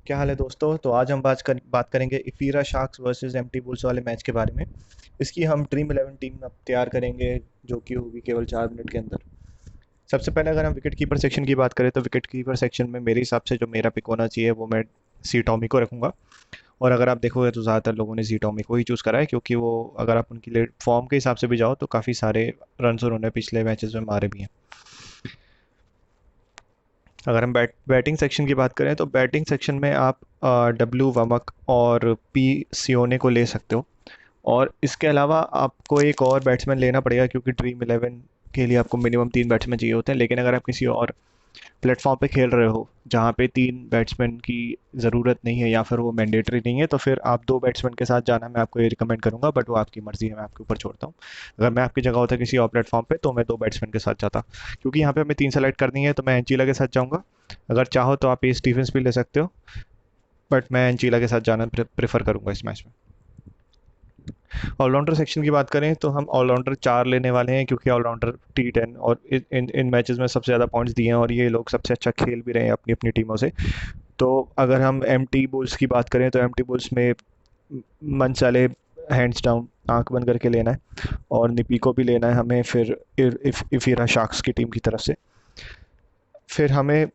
क्या हाल है दोस्तों। तो आज हम बात करेंगे इफीरा शार्क्स वर्सेस एमटी बुल्स वाले मैच के बारे में। इसकी हम ड्रीम 11 टीम अब तैयार करेंगे, जो कि होगी केवल 4 मिनट के अंदर। सबसे पहले अगर हम विकेट कीपर सेक्शन की बात करें तो विकेट कीपर सेक्शन में मेरे हिसाब से जो मेरा पिक होना चाहिए वो मैं सी टॉमी को रखूंगा। और अगर आप देखोगे तो ज़्यादातर लोगों ने सी टॉमी को ही चूज़ करा है, क्योंकि वो अगर आप उनकी फॉर्म के हिसाब से भी जाओ तो काफ़ी सारे रन उन्होंने पिछले मैचेस में मारे भी हैं। अगर हम बैटिंग सेक्शन की बात करें तो बैटिंग सेक्शन में आप डब्ल्यू वमक और पी सियोने को ले सकते हो। और इसके अलावा आपको एक और बैट्समैन लेना पड़ेगा, क्योंकि ड्रीम 11 के लिए आपको मिनिमम 3 बैट्समैन चाहिए होते हैं। लेकिन अगर आप किसी और प्लेटफॉर्म पे खेल रहे हो जहाँ पे 3 बैट्समैन की ज़रूरत नहीं है या फिर वो मैंडेटरी नहीं है, तो फिर आप 2 बैट्समैन के साथ जाना मैं आपको ये रिकमेंड करूंगा, बट वो आपकी मर्ज़ी है, मैं आपके ऊपर छोड़ता हूँ। अगर मैं आपकी जगह होता किसी और प्लेटफॉर्म पे तो मैं 2 बैट्समैन के साथ जाता, क्योंकि यहाँ पे हमें 3 सेलेक्ट करनी है, तो मैं एंचीला के साथ जाऊँगा। अगर चाहो तो आप ये स्टीफेंस भी ले सकते हो, बट मैं एंचीला के साथ जाना प्रेफर करूंगा इस मैच में। ऑलराउंडर सेक्शन की बात करें तो हम ऑलराउंडर 4 लेने वाले हैं, क्योंकि ऑलराउंडर T10 और इन मैचेस में सबसे ज़्यादा पॉइंट्स दिए हैं और ये लोग सबसे अच्छा खेल भी रहे हैं अपनी अपनी टीमों से। तो अगर हम एम टी बुल्स की बात करें तो एम टी बुल्स में मनचाले हैंड्स डाउन आंख बंद करके लेना है, और निपी को भी लेना है हमें, फिर इफिरा शार्क्स की टीम की तरफ से। फिर हमें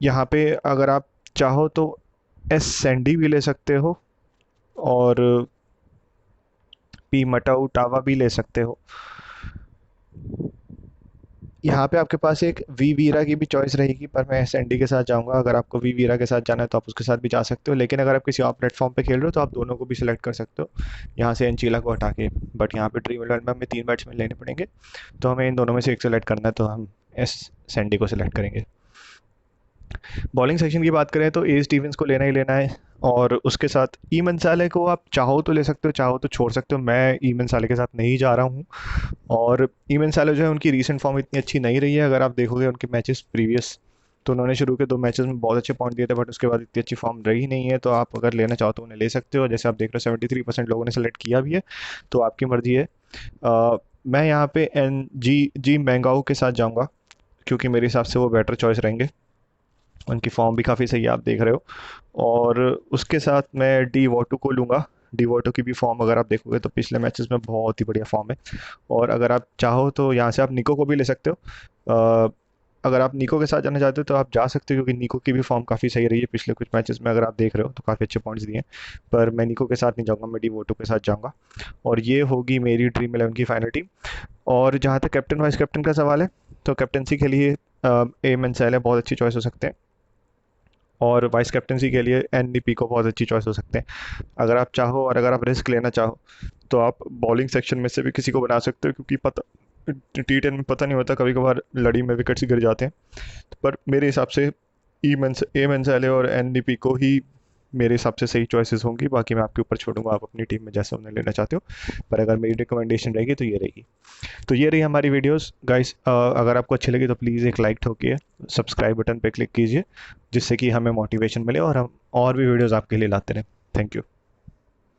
यहाँ पे अगर आप चाहो तो एस सैंडी भी ले सकते हो, और पी मटाऊ टावा भी ले सकते हो। यहाँ पे आपके पास एक वी वीरा की भी चॉइस रहेगी, पर मैं एसएनडी के साथ जाऊंगा। अगर आपको वी वीरा के साथ जाना है तो आप उसके साथ भी जा सकते हो, लेकिन अगर आप किसी और प्लेटफॉर्म पे खेल रहे हो तो आप दोनों को भी सिलेक्ट कर सकते हो, यहाँ से एंचीला को हटा के। बट यहाँ पे ड्रीम इलेवन में हमें 3 बैट्समैन लेने पड़ेंगे, तो हमें इन दोनों में से एक सिलेक्ट करना है, तो हम एस सैंडी को सिलेक्ट करेंगे। बॉलिंग सेक्शन की बात करें तो ए स्टीवंस को लेना ही लेना है, और उसके साथ ई मंसाले को आप चाहो तो ले सकते हो, चाहो तो छोड़ सकते हो। मैं ई मंसाले के साथ नहीं जा रहा हूँ। और ईमन सालो जो है उनकी रीसेंट फॉर्म इतनी अच्छी नहीं रही है। अगर आप देखोगे उनके मैचेस प्रीवियस, तो उन्होंने शुरू के 2 मैचेस में बहुत अच्छे पॉइंट दिए थे, बट उसके बाद इतनी अच्छी फॉर्म रही नहीं है। तो आप अगर लेना चाहो तो उन्हें ले सकते हो। जैसे आप देख रहे हो 73% लोगों ने सेलेक्ट किया भी है, तो आपकी मर्जी है। मैं यहाँ पे एन जी जी मैंगाओ के साथ जाऊँगा, क्योंकि मेरे हिसाब से वो बेटर चॉइस रहेंगे। उनकी फॉर्म भी काफ़ी सही है, आप देख रहे हो। और उसके साथ मैं डी वोटू को लूँगा। डी वोटो की भी फॉर्म अगर आप देखोगे तो पिछले मैचेस में बहुत ही बढ़िया फॉर्म है। और अगर आप चाहो तो यहाँ से आप निको को भी ले सकते हो। अगर आप निको के साथ जाना चाहते हो तो आप जा सकते हो, क्योंकि निको की भी फॉर्म काफ़ी सही रही है पिछले कुछ मैचेस में। अगर आप देख रहे हो तो काफ़ी अच्छे पॉइंट्स दिए हैं। पर मैं निको के साथ नहीं जाऊँगा, मैं डी वोटो के साथ जाऊँगा। और ये होगी मेरी ड्रीम 11 की फाइनल टीम। और जहाँ तक कैप्टन वाइस कैप्टन का सवाल है, तो कैप्टनसी के लिए ए मंसैल है, बहुत अच्छी चॉइस हो सकते हैं। और वाइस कैप्टनसी के लिए एन डी पी को बहुत अच्छी चॉइस हो सकते हैं। अगर आप चाहो और अगर आप रिस्क लेना चाहो तो आप बॉलिंग सेक्शन में से भी किसी को बना सकते हो, क्योंकि पता T10 में पता नहीं होता, कभी कभार लड़ी में विकेट्स गिर जाते हैं। पर मेरे हिसाब से ए मंसाले और एन डी पी को ही मेरे हिसाब से सही चॉइसेस होंगी। बाकी मैं आपके ऊपर छोड़ूंगा, आप अपनी टीम में जैसा उन्हें लेना चाहते हो। पर अगर मेरी रिकमेंडेशन रहेगी तो ये रहेगी। तो ये रही हमारी वीडियोस गाइस। अगर आपको अच्छी लगी तो प्लीज़ एक लाइक ठोकिए, सब्सक्राइब बटन पे क्लिक कीजिए, जिससे कि हमें मोटिवेशन मिले और हम और भी वीडियोस आपके लिए लाते रहें। Thank you.